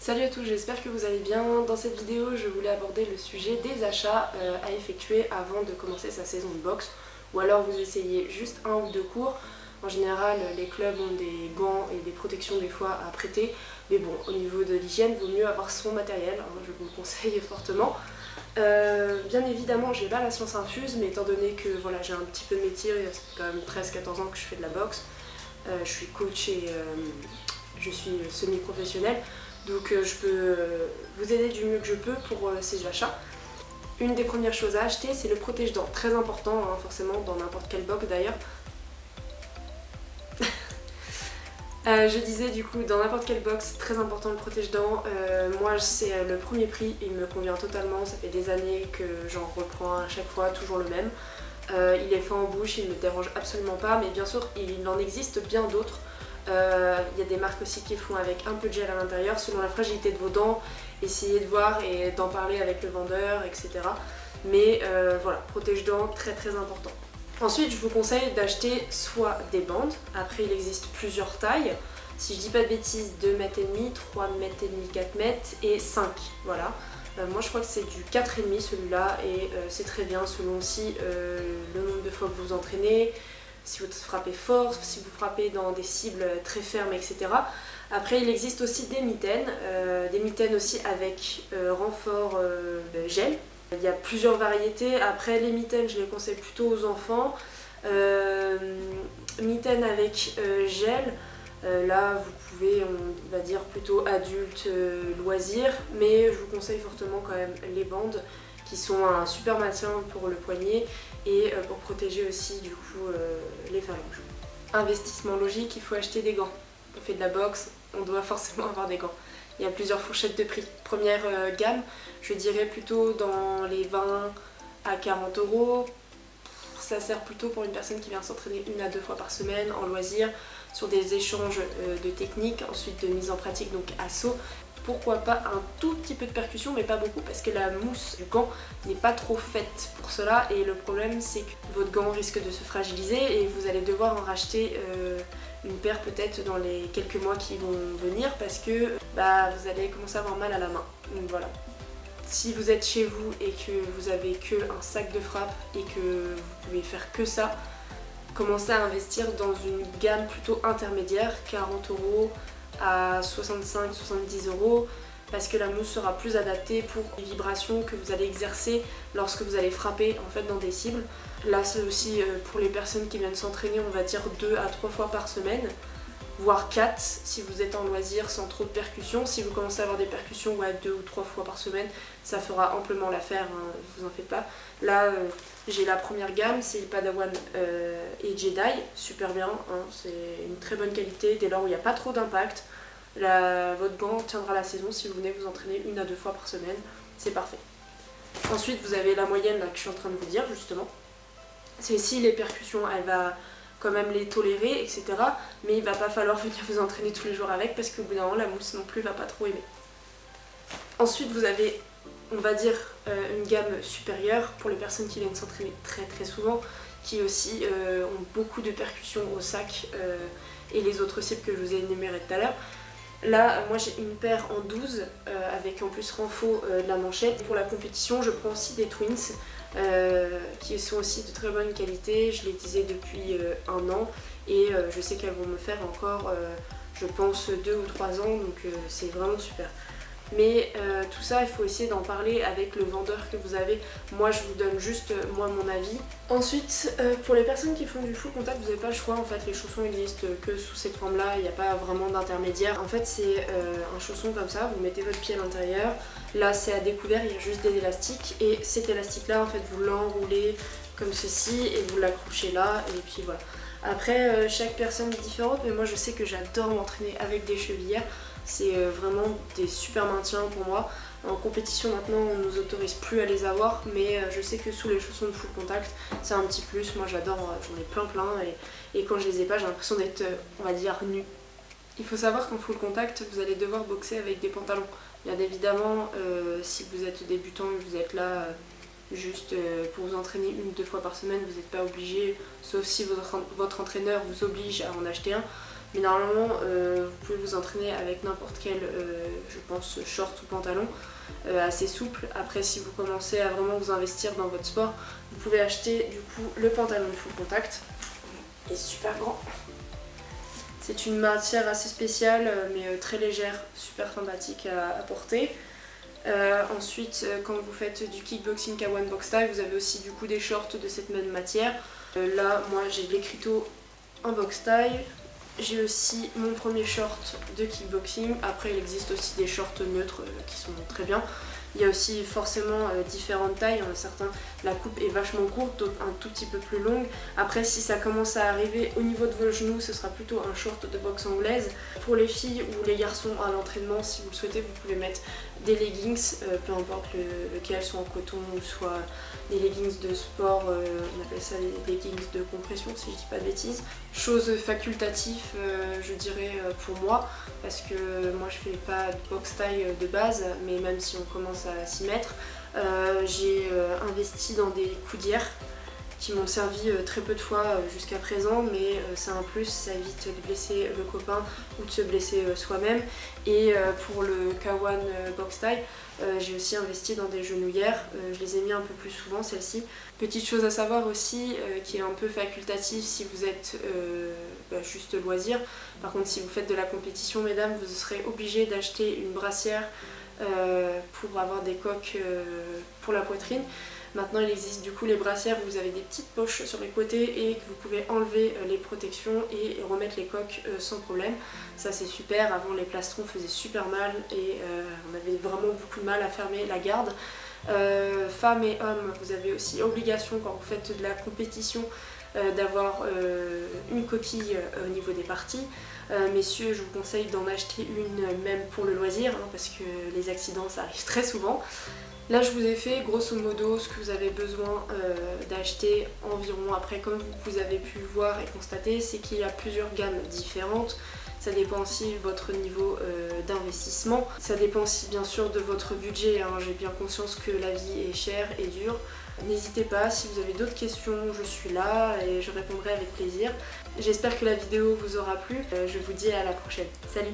Salut à tous, j'espère que vous allez bien. Dans cette vidéo, je voulais aborder le sujet des achats à effectuer avant de commencer sa saison de boxe. Ou alors vous essayez juste un ou deux cours. En général, les clubs ont des gants et des protections des fois à prêter. Mais bon, au niveau de l'hygiène, il vaut mieux avoir son matériel, hein, je vous le conseille fortement. Bien évidemment, j'ai pas la science infuse, mais étant donné que voilà, j'ai un petit peu de métier, ça fait quand même 13-14 ans que je fais de la boxe. Je suis coach et je suis semi-professionnelle. Donc je peux vous aider du mieux que je peux pour ces achats. Une des premières choses à acheter, c'est le protège-dents. Très important, hein, forcément, dans n'importe quelle box d'ailleurs. Je disais du coup, dans n'importe quelle box, très important le protège-dents. Moi, c'est le premier prix, il me convient totalement. Ça fait des années que j'en reprends à chaque fois, toujours le même. Il est fait en bouche, il ne me dérange absolument pas, mais bien sûr, il en existe bien d'autres. Il y a des marques aussi qui font avec un peu de gel à l'intérieur selon la fragilité de vos dents. Essayez de voir et d'en parler avec le vendeur, etc. Mais voilà, protège-dents, très très important. Ensuite, je vous conseille d'acheter soit des bandes. Après, il existe plusieurs tailles. Si je dis pas de bêtises, 2,5 m, 3,5 m, 4 m et 5. Voilà. Moi je crois que c'est du 4,5 celui-là et c'est très bien selon aussi le nombre de fois que vous entraînez, si vous frappez fort, si vous frappez dans des cibles très fermes, etc. Après il existe aussi des mitaines aussi avec renfort gel. Il y a plusieurs variétés. Après les mitaines je les conseille plutôt aux enfants. Mitaines avec gel. Là, vous pouvez, on va dire, plutôt adulte, loisir, mais je vous conseille fortement quand même les bandes qui sont un super maintien pour le poignet et pour protéger aussi du coup les phalanges. Investissement logique, il faut acheter des gants. On fait de la boxe, on doit forcément avoir des gants. Il y a plusieurs fourchettes de prix. Première gamme, je dirais plutôt dans les 20 à 40 euros. Ça sert plutôt pour une personne qui vient s'entraîner 1 à 2 fois par semaine en loisir, sur des échanges de techniques, ensuite de mise en pratique, donc assaut. Pourquoi pas un tout petit peu de percussion, mais pas beaucoup, parce que la mousse du gant n'est pas trop faite pour cela, et le problème c'est que votre gant risque de se fragiliser et vous allez devoir en racheter une paire peut-être dans les quelques mois qui vont venir, parce que vous allez commencer à avoir mal à la main. Donc voilà. Si vous êtes chez vous et que vous avez que un sac de frappe et que vous pouvez faire que ça, commencez à investir dans une gamme plutôt intermédiaire, 40 euros à 65-70 euros, parce que la mousse sera plus adaptée pour les vibrations que vous allez exercer lorsque vous allez frapper en fait dans des cibles. Là c'est aussi pour les personnes qui viennent s'entraîner, on va dire 2 à 3 fois par semaine, voire 4 si vous êtes en loisir sans trop de percussions. Si vous commencez à avoir des percussions 2 ou 3 fois par semaine, ça fera amplement l'affaire, hein, vous en faites pas. Là j'ai la première gamme, c'est le Padawan et Jedi, super bien, hein, c'est une très bonne qualité dès lors où il n'y a pas trop d'impact. Votre gant tiendra la saison si vous venez vous entraîner 1 à 2 fois par semaine, c'est parfait. Ensuite vous avez la moyenne là, que je suis en train de vous dire justement. C'est si les percussions elle va quand même les tolérer, etc. Mais il va pas falloir venir vous entraîner tous les jours avec parce qu'au bout d'un moment la mousse non plus va pas trop aimer. Ensuite vous avez, on va dire, une gamme supérieure pour les personnes qui viennent s'entraîner très très souvent, qui aussi ont beaucoup de percussions au sac et les autres cibles que je vous ai énumérées tout à l'heure. Là, moi j'ai une paire en 12 avec en plus renfort de la manchette. Pour la compétition, je prends aussi des Twins qui sont aussi de très bonne qualité. Je les utilisais depuis 1 an et je sais qu'elles vont me faire encore, je pense, 2 ou 3 ans, donc c'est vraiment super. Mais tout ça, il faut essayer d'en parler avec le vendeur que vous avez. Moi, je vous donne juste moi mon avis. Ensuite, pour les personnes qui font du full contact, vous n'avez pas le choix. En fait, les chaussons n'existent que sous cette forme-là. Il n'y a pas vraiment d'intermédiaire. En fait, c'est un chausson comme ça. Vous mettez votre pied à l'intérieur. Là, c'est à découvert. Il y a juste des élastiques. Et cet élastique-là, en fait, vous l'enroulez comme ceci et vous l'accrochez là. Et puis voilà. Après, chaque personne est différente. Mais moi, je sais que j'adore m'entraîner avec des chevillères. C'est vraiment des super maintiens pour moi. En compétition maintenant on ne nous autorise plus à les avoir, mais je sais que sous les chaussons de full contact c'est un petit plus. Moi j'adore, j'en ai plein et quand je les ai pas j'ai l'impression d'être, on va dire, nue. Il faut savoir qu'en full contact vous allez devoir boxer avec des pantalons. Bien évidemment si vous êtes débutant et vous êtes là juste pour vous entraîner 1 ou 2 fois par semaine, vous n'êtes pas obligé, sauf si votre entraîneur vous oblige à en acheter un. mais normalement vous pouvez vous entraîner avec n'importe quel, je pense, short ou pantalon assez souple. Après, si vous commencez à vraiment vous investir dans votre sport, vous pouvez acheter du coup le pantalon full contact, il est super grand. C'est une matière assez spéciale mais très légère, super sympathique à porter. Ensuite, quand vous faites du kickboxing K1 Box Style, vous avez aussi du coup des shorts de cette même matière. Là, moi j'ai l'Ecrito en Box Style. J'ai aussi mon premier short de kickboxing. Après, il existe aussi des shorts neutres qui sont très bien. Il y a aussi forcément différentes tailles. Il y en a certains, la coupe est vachement courte, d'autres un tout petit peu plus longue. Après, si ça commence à arriver au niveau de vos genoux, ce sera plutôt un short de boxe anglaise. Pour les filles ou les garçons à l'entraînement, si vous le souhaitez, vous pouvez mettre des leggings, peu importe lequel, soit en coton ou soit des leggings de sport, on appelle ça des leggings de compression si je dis pas de bêtises. Chose facultative, je dirais pour moi, parce que moi je fais pas de box taille de base, mais même si on commence à s'y mettre, j'ai investi dans des coudières qui m'ont servi très peu de fois jusqu'à présent, mais c'est un plus, ça évite de blesser le copain ou de se blesser soi-même. Et pour le K1 Box Style, j'ai aussi investi dans des genouillères, je les ai mis un peu plus souvent celles-ci. Petite chose à savoir aussi, qui est un peu facultative si vous êtes juste loisir. Par contre, si vous faites de la compétition, mesdames, vous serez obligé d'acheter une brassière pour avoir des coques pour la poitrine. Maintenant, il existe du coup les brassières où vous avez des petites poches sur les côtés et que vous pouvez enlever les protections et remettre les coques sans problème. Ça, c'est super. Avant, les plastrons faisaient super mal et on avait vraiment beaucoup de mal à fermer la garde. Femmes et hommes, vous avez aussi obligation quand vous faites de la compétition d'avoir une coquille au niveau des parties. Messieurs, je vous conseille d'en acheter une même pour le loisir hein, parce que les accidents ça arrive très souvent. Là je vous ai fait grosso modo ce que vous avez besoin d'acheter environ. Après, comme vous avez pu voir et constater, c'est qu'il y a plusieurs gammes différentes. Ça dépend aussi de votre niveau d'investissement. Ça dépend aussi bien sûr de votre budget, hein. J'ai bien conscience que la vie est chère et dure. N'hésitez pas, si vous avez d'autres questions, je suis là et je répondrai avec plaisir. J'espère que la vidéo vous aura plu. Je vous dis à la prochaine. Salut!